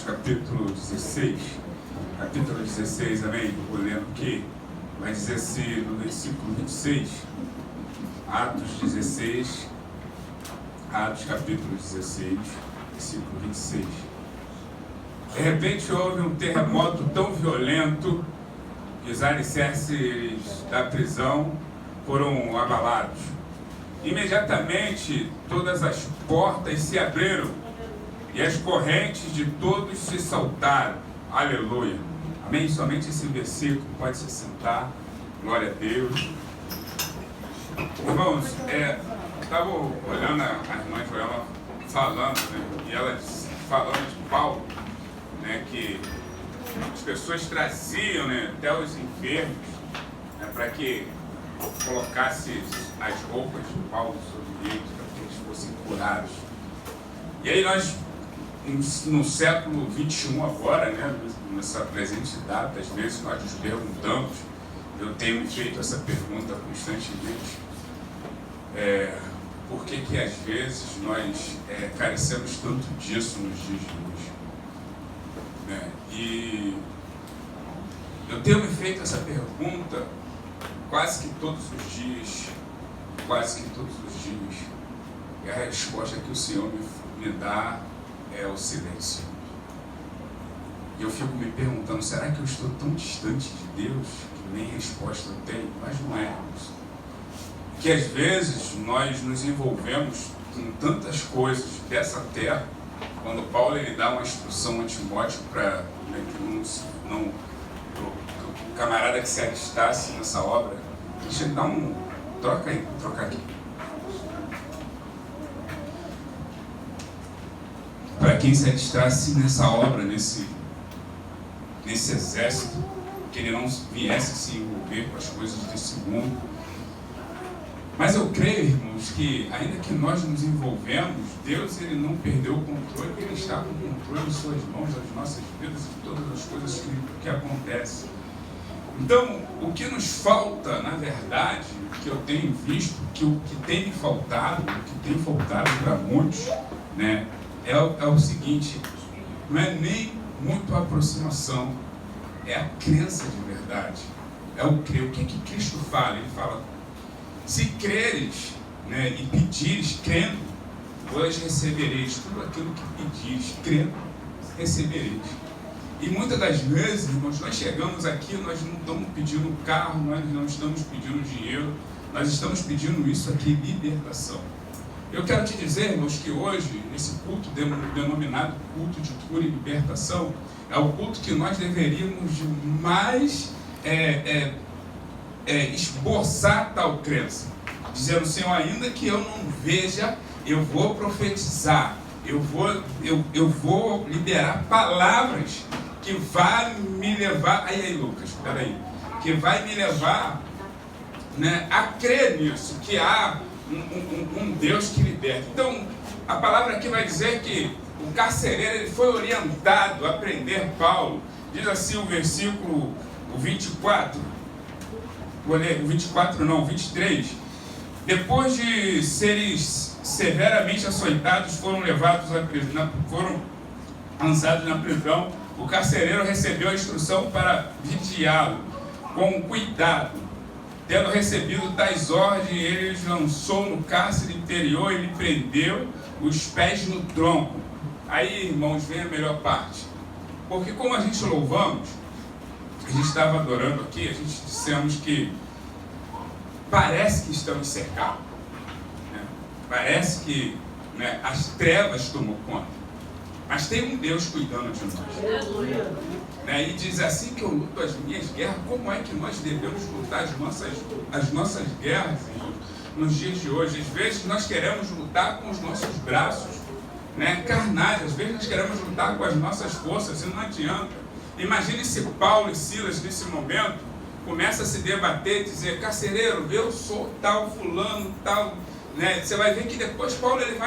capítulo 16. Capítulo 16, amém? Vou lendo aqui. Vai dizer assim no versículo 26. Atos 16. Atos capítulo 16, versículo 26. De repente houve um terremoto tão violento que os alicerces da prisão foram abalados. Imediatamente todas as portas se abriram e as correntes de todos se soltaram. Aleluia. Amém? Somente esse versículo, pode se sentar. Glória a Deus. Irmãos, estava olhando a irmã Joelma falando, né? E ela falando de Paulo, né? Que as pessoas traziam, né, até os enfermos, né, para que colocasse as roupas de Paulo sobre eles, para que eles fossem curados. E aí nós, no século XXI agora, né, nessa presente data, às vezes nós nos perguntamos, eu tenho me feito essa pergunta constantemente, por que que às vezes nós carecemos tanto disso nos dias de hoje? Né? E eu tenho me feito essa pergunta quase que todos os dias, e a resposta que o Senhor me dá é o silêncio. E eu fico me perguntando, será que eu estou tão distante de Deus que nem resposta eu tenho? Mas não é isso. Que às vezes nós nos envolvemos com tantas coisas dessa terra, quando Paulo ele dá uma instrução a Timóteo para, né, que o camarada que se alistasse nessa obra, deixa ele dar troca aqui. Para quem se alistasse nessa obra, nesse exército, que ele não viesse se envolver com as coisas desse mundo. Mas eu creio, irmãos, que ainda que nós nos envolvemos, Deus ele não perdeu o controle, Ele está com o controle em suas mãos, das nossas vidas e de todas as coisas que acontecem. Então, o que nos falta, na verdade, que eu tenho visto, que o que tem me faltado, o que tem faltado para muitos, né, é o seguinte, não é nem muito a aproximação, é a crença de verdade, é o crer. O que Cristo fala? Ele fala, se creres, né, e pedires, crendo, vós recebereis tudo aquilo que pedires, crendo, recebereis. E muitas das vezes, irmãos, nós chegamos aqui, nós não estamos pedindo carro, nós não estamos pedindo dinheiro, nós estamos pedindo isso aqui, libertação. Eu quero te dizer, irmãos, que hoje, nesse culto denominado culto de cura e libertação, é o culto que nós deveríamos de mais esboçar tal crença, dizendo, Senhor, ainda que eu não veja, eu vou profetizar, eu vou liberar palavras que vai me levar, Lucas, peraí, que vai me levar, né, a crer nisso, que há um Deus que liberta. Então, a palavra aqui vai dizer que o carcereiro ele foi orientado a prender Paulo. Diz assim o versículo 24, vou ler o 24 não, 23. Depois de serem severamente açoitados, foram levados à prisão, foram lançados na prisão. O carcereiro recebeu a instrução para vigiá-lo com cuidado. Tendo recebido tais ordens, ele os lançou no cárcere interior e lhe prendeu os pés no tronco. Aí, irmãos, vem a melhor parte. Porque como a gente louvamos, a gente estava adorando aqui, a gente dissemos que parece que estamos cercados, né? Parece que, né, as trevas tomam conta. Mas tem um Deus cuidando de nós. Né? E diz assim que eu luto as minhas guerras. Como é que nós devemos lutar as nossas guerras, irmãos, nos dias de hoje? Às vezes nós queremos lutar com os nossos braços, né, carnais. Às vezes nós queremos lutar com as nossas forças e não adianta. Imagine se Paulo e Silas nesse momento começam a se debater e dizer, carcereiro, eu sou tal fulano, tal, né? Você vai ver que depois Paulo ele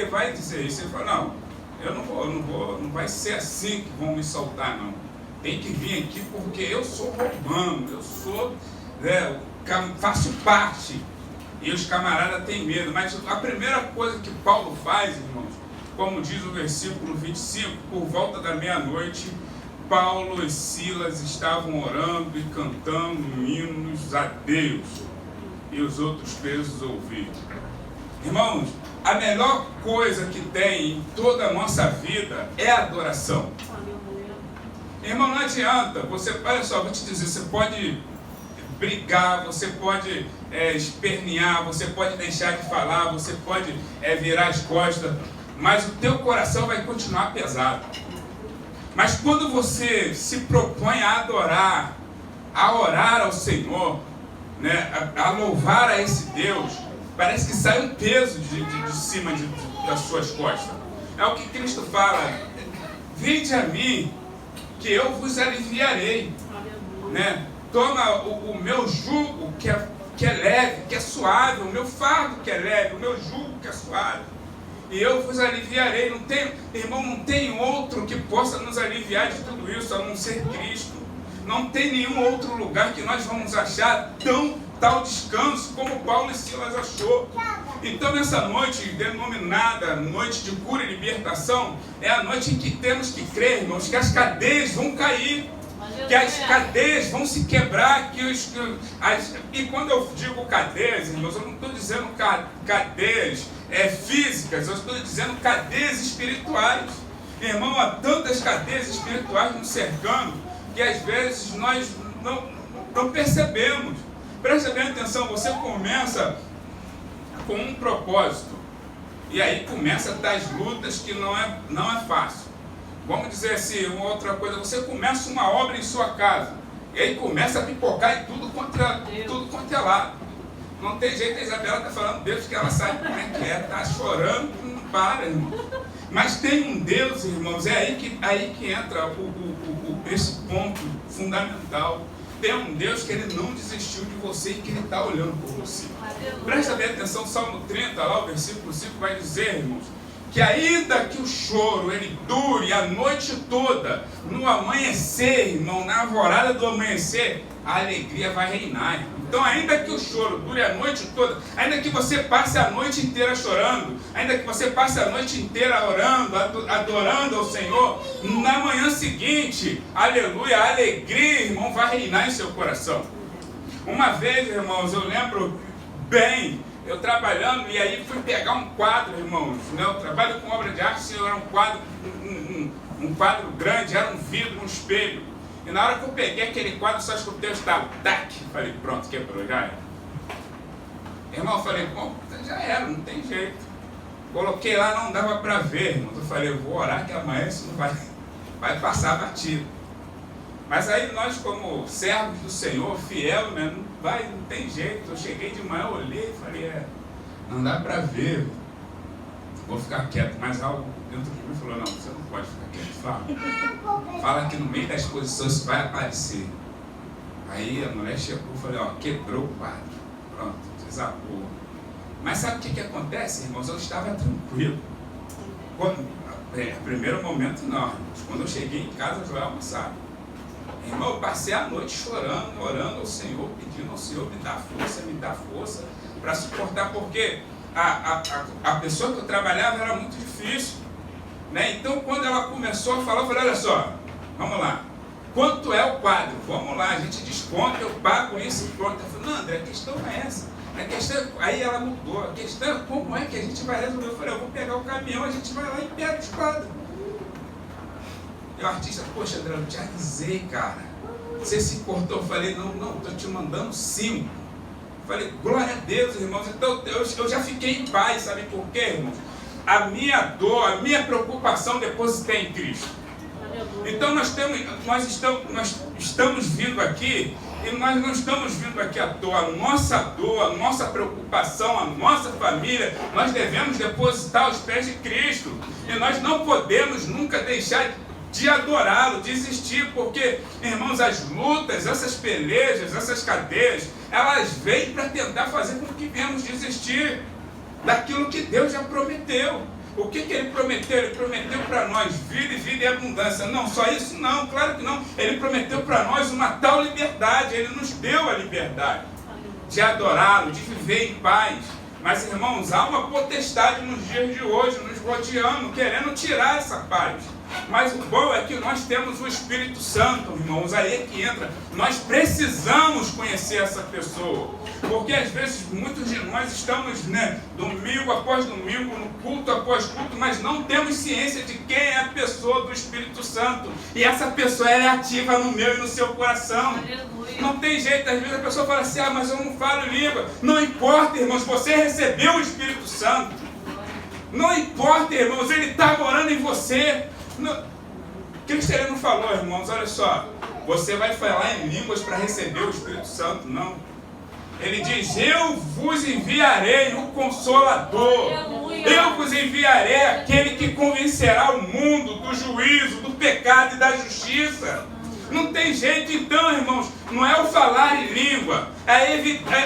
vai dizer isso. Ele fala, não, eu não vai ser assim que vão me soltar, não. Tem que vir aqui porque eu sou romano, eu sou, né, faço parte. E os camaradas têm medo. Mas a primeira coisa que Paulo faz, irmãos, como diz o versículo 25, por volta da meia-noite, Paulo e Silas estavam orando e cantando hinos a Deus, e os outros presos ouviram. Irmãos, a melhor coisa que tem em toda a nossa vida é a adoração. Irmão, não adianta, olha só, vou te dizer, você pode brigar, você pode espernear, você pode deixar de falar, você pode virar as costas, mas o teu coração vai continuar pesado. Mas quando você se propõe a adorar, a orar ao Senhor, né, a louvar a esse Deus, parece que sai um peso de cima das suas costas. É o que Cristo fala: vinde a mim, que eu vos aliviarei, né? Toma o meu jugo que é leve, que é suave, o meu fardo que é leve, o meu jugo que é suave, e eu vos aliviarei. Não tem, irmão, não tem outro que possa nos aliviar de tudo isso a não ser Cristo. Não tem nenhum outro lugar que nós vamos achar tal descanso como Paulo e Silas achou. Então, nessa noite denominada noite de cura e libertação, é a noite em que temos que crer, irmãos, que as cadeias vão cair, que as cadeias vão se quebrar, e quando eu digo cadeias, irmãos, eu não estou dizendo cadeias físicas, eu estou dizendo cadeias espirituais. Irmão, há tantas cadeias espirituais nos cercando, que às vezes nós não percebemos. Preste bem atenção, você começa com um propósito, e aí começa das lutas que não é fácil. Vamos dizer assim, uma outra coisa, você começa uma obra em sua casa, e aí começa a pipocar em tudo quanto é lado. Não tem jeito, a Isabela está falando Deus, que ela sabe como é que é, está chorando, não para, irmão. Mas tem um Deus, irmãos, é aí que entra esse ponto fundamental. Tem um Deus que Ele não desistiu de você e que Ele está olhando por você. Presta bem atenção, Salmo 30, lá o versículo 5 vai dizer, irmãos, que ainda que o choro ele dure a noite toda, no amanhecer, irmão, na alvorada do amanhecer, a alegria vai reinar, irmão. Então, ainda que o choro dure a noite toda, ainda que você passe a noite inteira chorando, ainda que você passe a noite inteira orando, adorando ao Senhor, na manhã seguinte, aleluia, a alegria, irmão, vai reinar em seu coração. Uma vez, irmãos, eu lembro bem, eu trabalhando, e aí fui pegar um quadro, irmãos, né? Eu trabalho com obra de arte, era um quadro, um quadro grande, era um vidro, um espelho. E na hora que eu peguei aquele quadro, só escutei o estalo, tac, falei, pronto, quebrou, já era. Irmão, eu falei, bom, já era, não tem jeito. Coloquei lá, não dava para ver, irmão. Eu falei, eu vou orar que amanhã isso não vai passar batido. Mas aí nós, como servos do Senhor, fiel, né, não tem jeito. Eu cheguei de manhã, olhei e falei, não dá para ver, vou ficar quieto. Mas algo dentro de mim falou, não, você não pode ficar quieto, fala que no meio da exposição isso vai aparecer. Aí a mulher chegou e falei, quebrou o quadro, pronto, desabou. Mas sabe o que acontece, irmãos? Eu estava tranquilo. Primeiro momento não, irmãos. Quando eu cheguei em casa, eu já ia almoçar. Irmão, eu passei a noite chorando, orando ao Senhor, pedindo ao Senhor me dá força para suportar, porque a pessoa que eu trabalhava era muito difícil, né? Então, quando ela começou a falar, eu falei, olha só, vamos lá, quanto é o quadro? Vamos lá, a gente desconta, eu pago isso e pronto. Eu falei, não, André, a questão não é essa. A questão, aí ela mudou, a questão é como é que a gente vai resolver. Eu falei, eu vou pegar o caminhão, a gente vai lá e pega os quadros. E o artista, poxa, André, eu te avisei, cara. Você se cortou. Eu falei, não, estou te mandando 5. Eu falei, glória a Deus, irmãos. Então eu já fiquei em paz, sabe por quê, irmãos? A minha dor, a minha preocupação depositei em Cristo. Então nós estamos vindo aqui, e nós não estamos vindo aqui à toa. A nossa dor, a nossa preocupação, a nossa família, nós devemos depositar aos pés de Cristo. E nós não podemos nunca deixar de adorá-lo, de existir, porque, irmãos, as lutas, essas pelejas, essas cadeias, elas vêm para tentar fazer com que venhamos desistir daquilo que Deus já prometeu. O que Ele prometeu? Ele prometeu para nós vida e vida e abundância. Não, só isso não, claro que não. Ele prometeu para nós uma tal liberdade. Ele nos deu a liberdade de adorá-lo, de viver em paz. Mas, irmãos, há uma potestade nos dias de hoje, nos rodeando, querendo tirar essa paz. Mas o bom é que nós temos o Espírito Santo, irmãos, aí é que entra. Nós precisamos conhecer essa pessoa. Porque às vezes muitos de nós estamos, domingo após domingo, no culto após culto, mas não temos ciência de quem é a pessoa do Espírito Santo. E essa pessoa é ativa no meu e no seu coração. Aleluia. Não tem jeito, às vezes a pessoa fala assim, mas eu não falo língua. Não importa, irmãos, você recebeu o Espírito Santo. Não importa, irmãos, ele está morando em você. Cristo ele não falou, irmãos, olha só, você vai falar em línguas para receber o Espírito Santo, não. Ele diz, eu vos enviarei o Consolador. Eu vos enviarei aquele que convencerá o mundo do juízo, do pecado e da justiça. Não tem jeito então, irmãos, não é o falar em língua,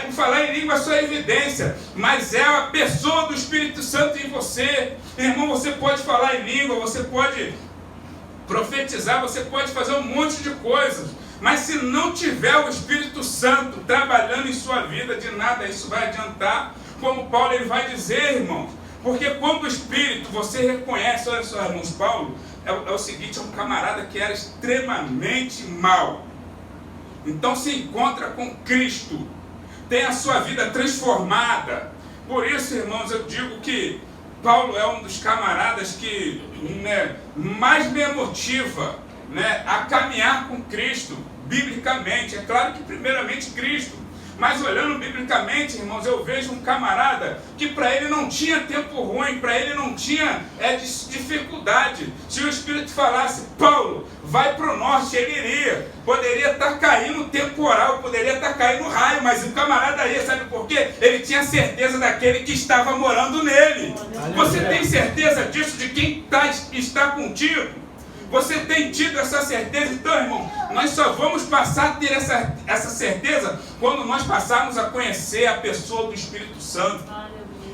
o falar em língua é só evidência, mas é a pessoa do Espírito Santo em você. Irmão, você pode falar em língua, você pode profetizar, você pode fazer um monte de coisas, mas se não tiver o Espírito Santo trabalhando em sua vida, de nada isso vai adiantar, como Paulo ele vai dizer, irmãos, porque quando o Espírito você reconhece, olha só, irmãos, Paulo é o seguinte, é um camarada que era extremamente mau, então se encontra com Cristo, tem a sua vida transformada. Por isso, irmãos, eu digo que Paulo é um dos camaradas que mais me motiva a caminhar com Cristo, biblicamente. É claro que primeiramente Cristo, mas olhando biblicamente, irmãos, eu vejo um camarada que para ele não tinha tempo ruim, para ele não tinha dificuldade. Se o Espírito falasse, Paulo, vai para o norte, ele iria. Poderia estar caindo temporal, poderia estar caindo raio, mas o camarada ia, sabe por quê? Ele tinha certeza daquele que estava morando nele. Você tem certeza disso, de quem está contigo? Você tem tido essa certeza? Então, irmão, nós só vamos passar a ter essa certeza quando nós passarmos a conhecer a pessoa do Espírito Santo.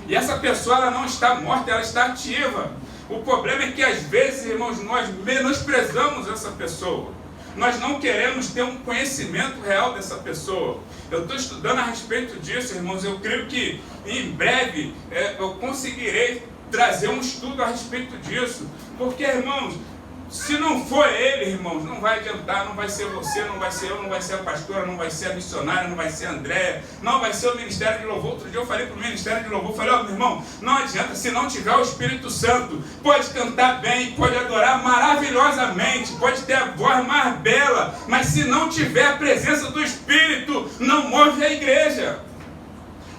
E essa pessoa ela não está morta, ela está ativa. O problema é que às vezes, irmãos, nós menosprezamos essa pessoa. Nós não queremos ter um conhecimento real dessa pessoa. Eu estou estudando a respeito disso, irmãos. Eu creio que em breve eu conseguirei trazer um estudo a respeito disso. Porque, irmãos, se não for ele, irmãos, não vai adiantar, não vai ser você, não vai ser eu, não vai ser a pastora, não vai ser a missionária, não vai ser a Andréia, não vai ser o Ministério de Louvor. Outro dia eu falei para o Ministério de Louvor, falei, meu irmão, não adianta se não tiver o Espírito Santo, pode cantar bem, pode adorar maravilhosamente, pode ter a voz mais bela, mas se não tiver a presença do Espírito, não move a igreja.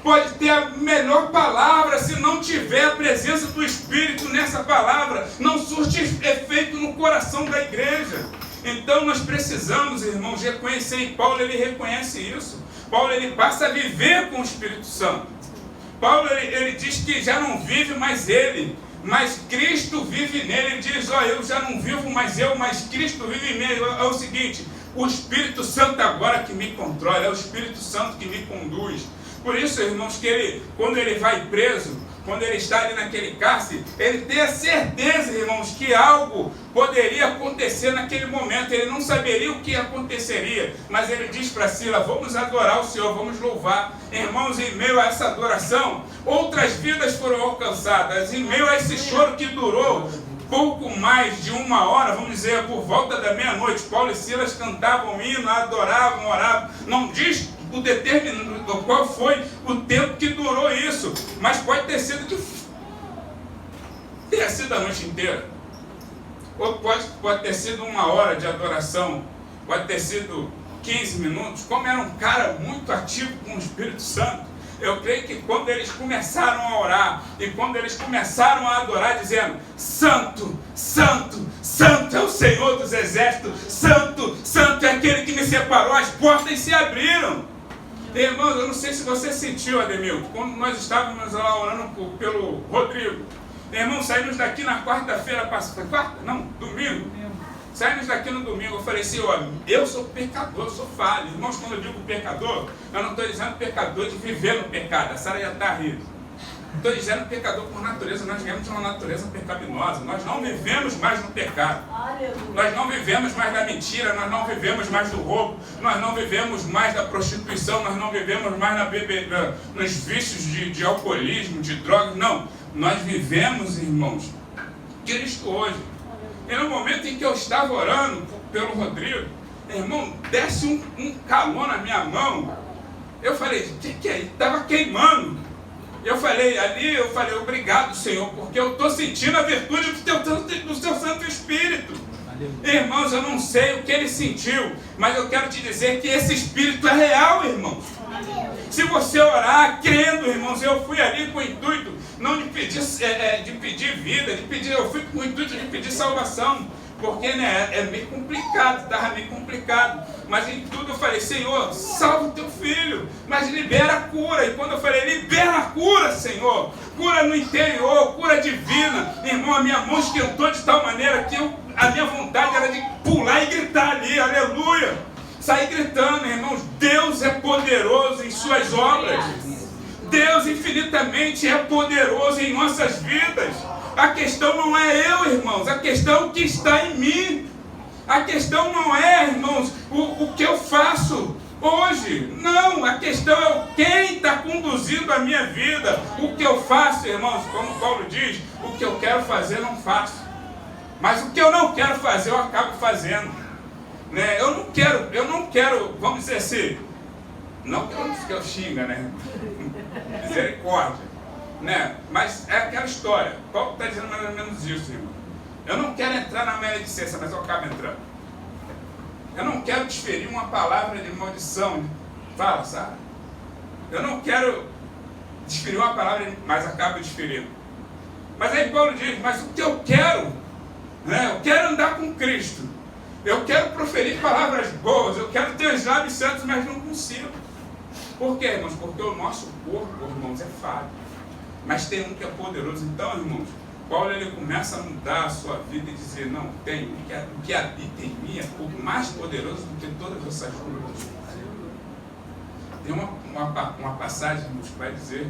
Pode ter a melhor palavra, se não tiver a presença do Espírito nessa palavra, não surte efeito no coração da igreja. Então nós precisamos, irmãos, reconhecer, e Paulo ele reconhece isso. Paulo ele passa a viver com o Espírito Santo. Paulo ele diz que já não vive mais ele, mas Cristo vive nele. Ele diz, eu já não vivo mais eu, mas Cristo vive em mim. É o seguinte, o Espírito Santo agora que me controla, é o Espírito Santo que me conduz. Por isso, irmãos, que ele, quando ele vai preso, quando ele está ali naquele cárcere, ele tem a certeza, irmãos, que algo poderia acontecer naquele momento. Ele não saberia o que aconteceria, mas ele diz para Silas, vamos adorar o Senhor, vamos louvar. Irmãos, em meio a essa adoração, outras vidas foram alcançadas. Em meio a esse choro que durou pouco mais de 1 hora, vamos dizer, por volta da meia-noite, Paulo e Silas cantavam hino, adoravam, oravam. Não diz qual foi o tempo que durou isso, mas pode ter sido a noite inteira, ou pode ter sido 1 hora de adoração, pode ter sido 15 minutos. Como era um cara muito ativo com o Espírito Santo, eu creio que quando eles começaram a orar e quando eles começaram a adorar, dizendo, Santo, Santo, Santo é o Senhor dos Exércitos, Santo, Santo é aquele que me separou, as portas se abriram. Irmãos, eu não sei se você sentiu, Ademilton, quando nós estávamos lá orando pelo Rodrigo. Irmãos, saímos daqui na quarta-feira, foi quarta? Não, domingo. Saímos daqui no domingo, eu falei assim, eu sou pecador, eu sou falho. Irmãos, quando eu digo pecador, eu não estou dizendo pecador de viver no pecado, a Sara já está rindo. Estou dizendo pecador por natureza, nós viemos de uma natureza pecaminosa, nós não vivemos mais no pecado, nós não vivemos mais da mentira, nós não vivemos mais do roubo, nós não vivemos mais da prostituição, nós não vivemos mais nos vícios de alcoolismo, de drogas, não, nós vivemos, irmãos, Cristo hoje. E no momento em que eu estava orando pelo Rodrigo, irmão, desce um calor na minha mão, eu falei, o que é? Estava queimando. Eu falei, obrigado, Senhor, porque eu estou sentindo a virtude do seu Santo Espírito. Irmãos, eu não sei o que ele sentiu, mas eu quero te dizer que esse Espírito é real, irmãos. Se você orar, crendo, irmãos, eu fui ali com o intuito, não de pedir, de pedir vida, eu fui com o intuito de pedir salvação. Porque é meio complicado, estava meio complicado. Mas em tudo eu falei, Senhor, salva o teu filho, mas libera a cura. E quando eu falei, libera a cura, Senhor, cura no interior, cura divina, irmão, a minha mão esquentou de tal maneira que a minha vontade era de pular e gritar ali, aleluia. Sair gritando, irmãos, Deus é poderoso em suas obras. Deus infinitamente é poderoso em nossas vidas. A questão não é eu, irmãos, a questão é o que está em mim. A questão não é, irmãos, o que eu faço hoje. Não, a questão é quem está conduzindo a minha vida. O que eu faço, irmãos, como Paulo diz, o que eu quero fazer não faço. Mas o que eu não quero fazer, eu acabo fazendo. Né? Eu não quero, vamos dizer assim, não que eu xinga, né? Misericórdia. Né? Mas é aquela história. Paulo está dizendo mais ou menos isso, irmão. Eu não quero entrar na maledicência, mas eu acabo entrando. Eu não quero desferir uma palavra de maldição. Fala, sabe? Eu não quero desferir uma palavra, mas acabo desferindo. Mas aí Paulo diz, mas o que eu quero, né? Eu quero andar com Cristo. Eu quero proferir palavras boas. Eu quero ter os lábios santos, mas não consigo. Por quê, irmãos? Porque o nosso corpo, irmãos, é falho. Mas tem um que é poderoso. Então, irmãos, Paulo ele começa a mudar a sua vida e dizer, não, tem o que habita em mim é mais poderoso do que todas essas coisas. Tem uma passagem que vai dizer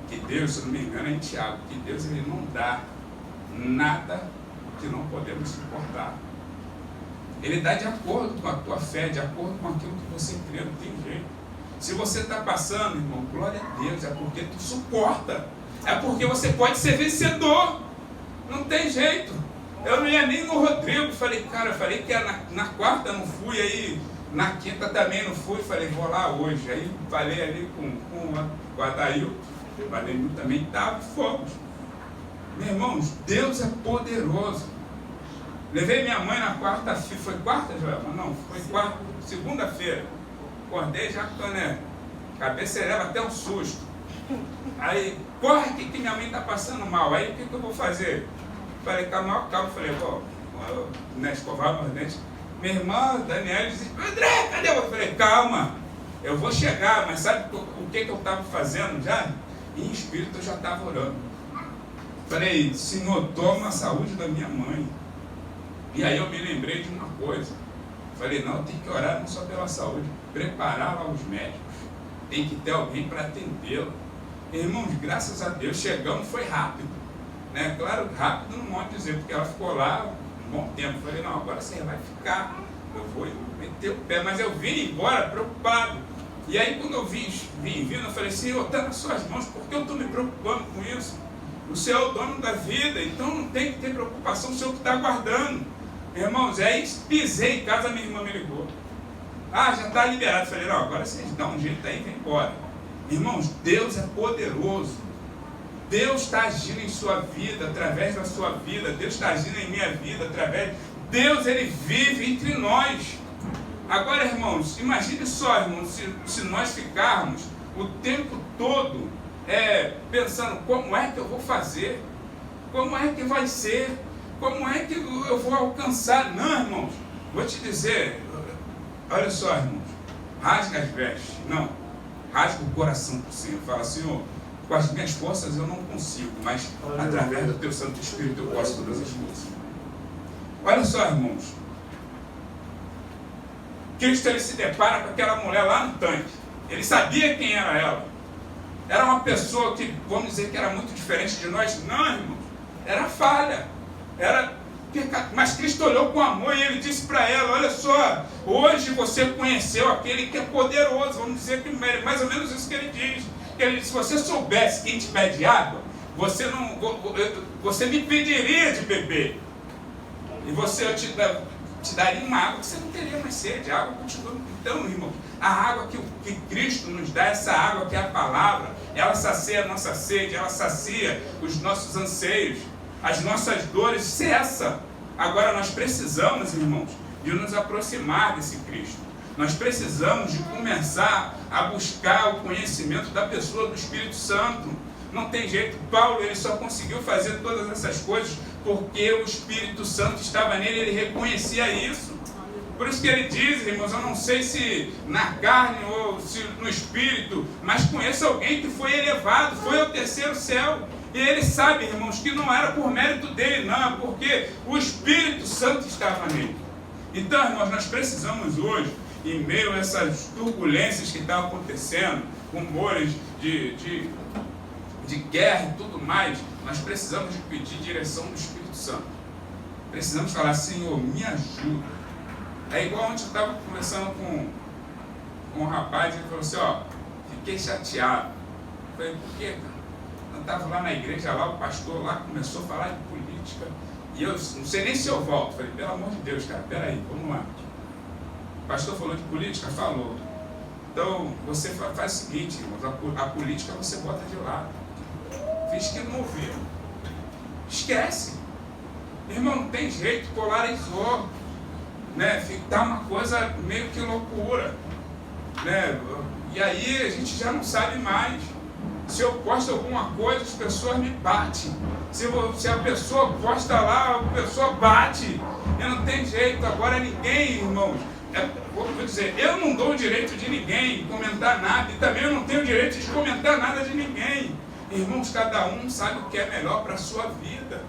que Deus, se não me engano, é em Tiago, que Deus ele não dá nada que não podemos suportar. Ele dá de acordo com a tua fé, de acordo com aquilo que você crê, não tem jeito. Se você está passando, irmão, glória a Deus, é porque tu suporta. É porque você pode ser vencedor. Não tem jeito. Eu não ia nem no Rodrigo. Falei que na quarta não fui, aí na quinta também não fui. Falei, vou lá hoje. Aí falei ali com o Adailton. O Adailton também estava fogos. Meus irmãos, Deus é poderoso. Levei minha mãe na quarta-feira. Foi quarta, Joelma? Não, foi quarta, segunda-feira. Acordei já com a cabeça leva até um susto. Aí, corre aqui que minha mãe está passando mal. Aí, o que eu vou fazer? Falei, calma. Falei, vou escovar meus dentes. Minha irmã, Daniela, disse, André, cadê? Eu falei, calma, eu vou chegar. Mas sabe o que eu estava fazendo já? Em espírito eu já estava orando. Falei, Senhor, toma a saúde da minha mãe. E aí eu me lembrei de uma coisa. Falei, não, tem que orar não só pela saúde, preparar lá os médicos. Tem que ter alguém para atendê-la. Irmãos, graças a Deus, chegamos, foi rápido. Né? Claro, rápido não pode dizer, porque ela ficou lá um bom tempo. Falei, não, agora você vai ficar. Eu vou meter o pé. Mas eu vim embora preocupado. E aí, quando eu vim vindo, eu falei, Senhor, está nas suas mãos, por que eu estou me preocupando com isso? O Senhor é o dono da vida, então não tem que ter preocupação, o Senhor que está guardando. Irmãos, aí pisei em casa, minha irmã me ligou. Ah, já está liberado. Falei, não, agora vocês dão um jeito aí e vem embora. Irmãos, Deus é poderoso. Deus está agindo em sua vida, através da sua vida. Deus está agindo em minha vida, através... Deus, ele vive entre nós. Agora, irmãos, imagine só, irmãos, se nós ficarmos o tempo todo pensando, como é que eu vou fazer? Como é que vai ser? Como é que eu vou alcançar? Não, irmãos, vou te dizer, olha só, irmãos, rasga as vestes, não, rasga o coração por cima, fala, Senhor, com as minhas forças eu não consigo, mas através do teu Santo Espírito eu posso todas as coisas. Olha só, irmãos, Cristo ele se depara com aquela mulher lá no tanque, ele sabia quem era ela, Era uma pessoa que, vamos dizer que era muito diferente de nós? Não, irmãos. Era falha. Era pecado. Mas Cristo olhou com amor e ele disse para ela, olha só, hoje você conheceu aquele que é poderoso. Vamos dizer que mais ou menos isso que ele diz. Ele disse, se você soubesse quem te pede água, você me pediria de beber. E eu te daria uma água que você não teria mais sede. A água continua. Então, irmão, a água que Cristo nos dá, essa água que é a palavra, ela sacia a nossa sede, ela sacia os nossos anseios, as nossas dores cessam. Agora nós precisamos, irmãos, de nos aproximar desse Cristo. Nós precisamos de começar a buscar o conhecimento da pessoa do Espírito Santo. Não tem jeito. Paulo, ele só conseguiu fazer todas essas coisas porque o Espírito Santo estava nele, ele reconhecia isso. Por isso que ele diz, irmãos, eu não sei se na carne ou se no Espírito, mas conheço alguém que foi elevado, foi ao terceiro céu. E ele sabe, irmãos, que não era por mérito dele, não, porque o Espírito Santo estava nele. Então, irmãos, nós precisamos hoje, em meio a essas turbulências que estão acontecendo, rumores de guerra e tudo mais, nós precisamos de pedir direção do Espírito Santo. Precisamos falar, Senhor, me ajuda. É igual ontem eu estava conversando com um rapaz, ele falou assim, ó, fiquei chateado. Eu falei, por quê, cara? Eu estava lá na igreja, lá o pastor lá começou a falar de política, e eu não sei nem se eu volto. Eu falei, pelo amor de Deus, cara, peraí, vamos lá. O pastor falou de política? Falou. Então, você faz o seguinte, irmãos, a política você bota de lado. Fiz que não ouviu. Esquece. Irmão, não tem jeito, polarizou. Né? Tá uma coisa meio que loucura. Né? E aí a gente já não sabe mais. Se eu posto alguma coisa, as pessoas me batem. Se a pessoa posta lá, a pessoa bate. E não tem jeito. Agora ninguém, irmãos, vou dizer, eu não dou o direito de ninguém comentar nada. E também eu não tenho o direito de comentar nada de ninguém. Irmãos, cada um sabe o que é melhor para a sua vida.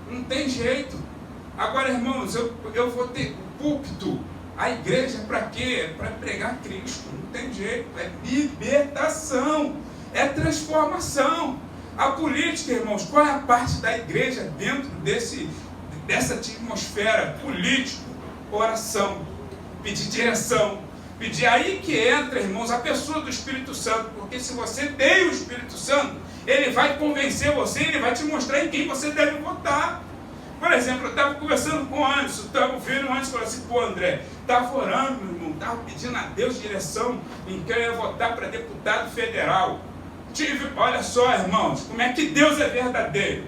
Não tem jeito. Agora, irmãos, eu vou ter púlpito. A igreja é para quê? É para pregar Cristo. Não tem jeito. É libertação. É transformação. A política, irmãos, qual é a parte da igreja dentro dessa atmosfera? Político, oração, pedir direção. Pedir aí que entra, irmãos, a pessoa do Espírito Santo. Porque se você tem o Espírito Santo, ele vai convencer você, ele vai te mostrar em quem você deve votar. Por exemplo, eu estava conversando com o Anderson, estava vendo o Anderson e falou assim, pô, André, estava orando, meu irmão, estava pedindo a Deus direção em que eu ia votar para deputado federal. Olha só, irmãos, como é que Deus é verdadeiro.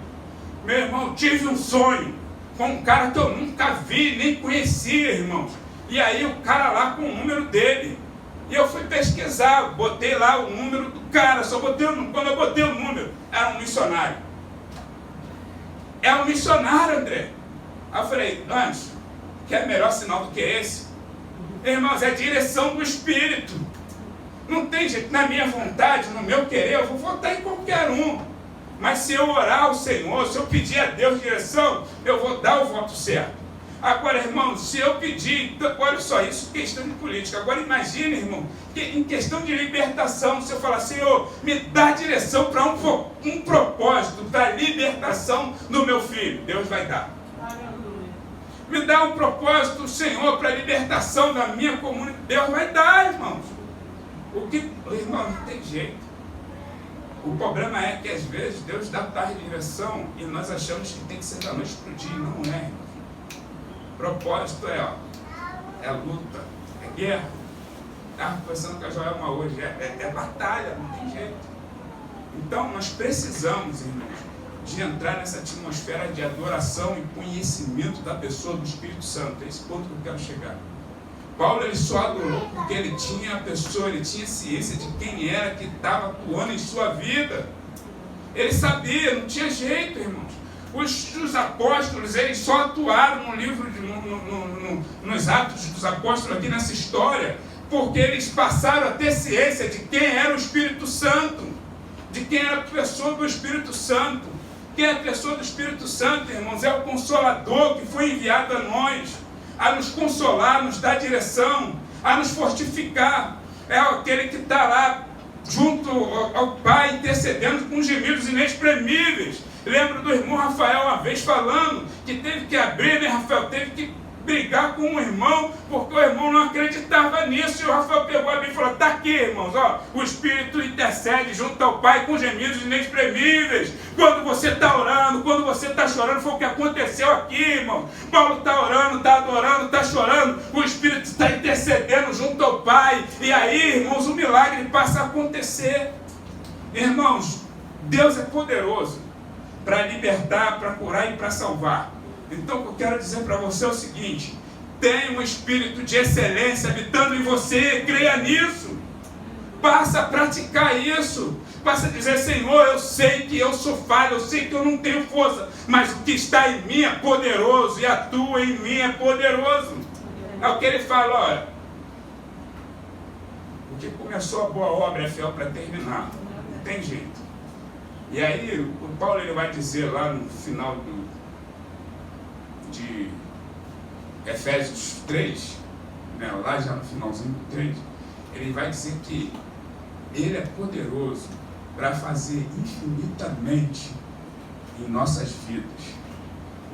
Meu irmão, tive um sonho com um cara que eu nunca vi, nem conhecia, irmãos. E aí o cara lá com o número dele. E eu fui pesquisar, botei lá o número do cara, só botei o número. Quando eu botei o número, era um missionário. É um missionário, André. Aí eu falei, Anderson, quer melhor sinal do que esse? Irmãos, é direção do Espírito. Não tem jeito, na minha vontade, no meu querer, eu vou votar em qualquer um. Mas se eu orar ao Senhor, se eu pedir a Deus direção, eu vou dar o voto certo. Agora, irmão, se eu pedir, olha só, isso é questão de política. Agora imagine, irmão, que em questão de libertação, se eu falar, Senhor, me dá direção para um propósito, para a libertação do meu filho, Deus vai dar. Me dá um propósito, Senhor, para a libertação da minha comunidade, Deus vai dar, irmãos. Irmão, não tem jeito. O problema é que às vezes Deus dá tarde de direção e nós achamos que tem que ser da noite para o dia, não é, irmão. Propósito é luta, é guerra. Estava conversando com a Joelma hoje, é batalha, não tem jeito. Então nós precisamos, irmãos, de entrar nessa atmosfera de adoração e conhecimento da pessoa do Espírito Santo. É esse ponto que eu quero chegar. Paulo, ele só adorou porque ele tinha a pessoa, ele tinha ciência de quem era que estava atuando em sua vida. Ele sabia, não tinha jeito, irmãos. Os apóstolos, eles só atuaram no livro, nos Atos dos Apóstolos, aqui nessa história, porque eles passaram a ter ciência de quem era o Espírito Santo, de quem era a pessoa do Espírito Santo. Quem é a pessoa do Espírito Santo, irmãos? É o Consolador que foi enviado a nós, a nos consolar, a nos dar direção, a nos fortificar. É aquele que está lá junto ao Pai, intercedendo com gemidos inexprimíveis. Lembro do irmão Rafael uma vez falando que teve que abrir, né, Rafael? Teve que brigar com um irmão, porque o irmão não acreditava nisso. E o Rafael pegou a Bíblia e falou: está aqui, irmãos, ó, o Espírito intercede junto ao Pai com gemidos inexprimíveis. Quando você está orando, quando você está chorando, foi o que aconteceu aqui, irmão. Paulo está orando, está adorando, está chorando, o Espírito está intercedendo junto ao Pai. E aí, irmãos, o milagre passa a acontecer. Irmãos, Deus é poderoso para libertar, para curar e para salvar. Então, o que eu quero dizer para você é o seguinte: tenha um espírito de excelência habitando em você, creia nisso. Passa a praticar isso. Passa a dizer: Senhor, eu sei que eu sou falho, eu sei que eu não tenho força, mas o que está em mim é poderoso, e atua em mim é poderoso. É o que ele fala, olha. O que começou a boa obra é fiel para terminar. Não tem jeito. E aí, o Paulo ele vai dizer lá no final de Efésios 3, né, lá já no finalzinho do 3, ele vai dizer que ele é poderoso para fazer infinitamente em nossas vidas,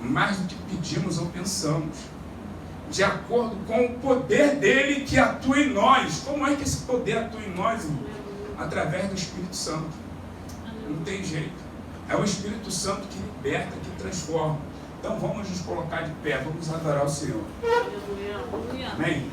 mais do que pedimos ou pensamos, de acordo com o poder dele que atua em nós. Como é que esse poder atua em nós, irmão? Através do Espírito Santo. Não tem jeito. É o Espírito Santo que liberta, que transforma. Então vamos nos colocar de pé, vamos adorar o Senhor. Amém?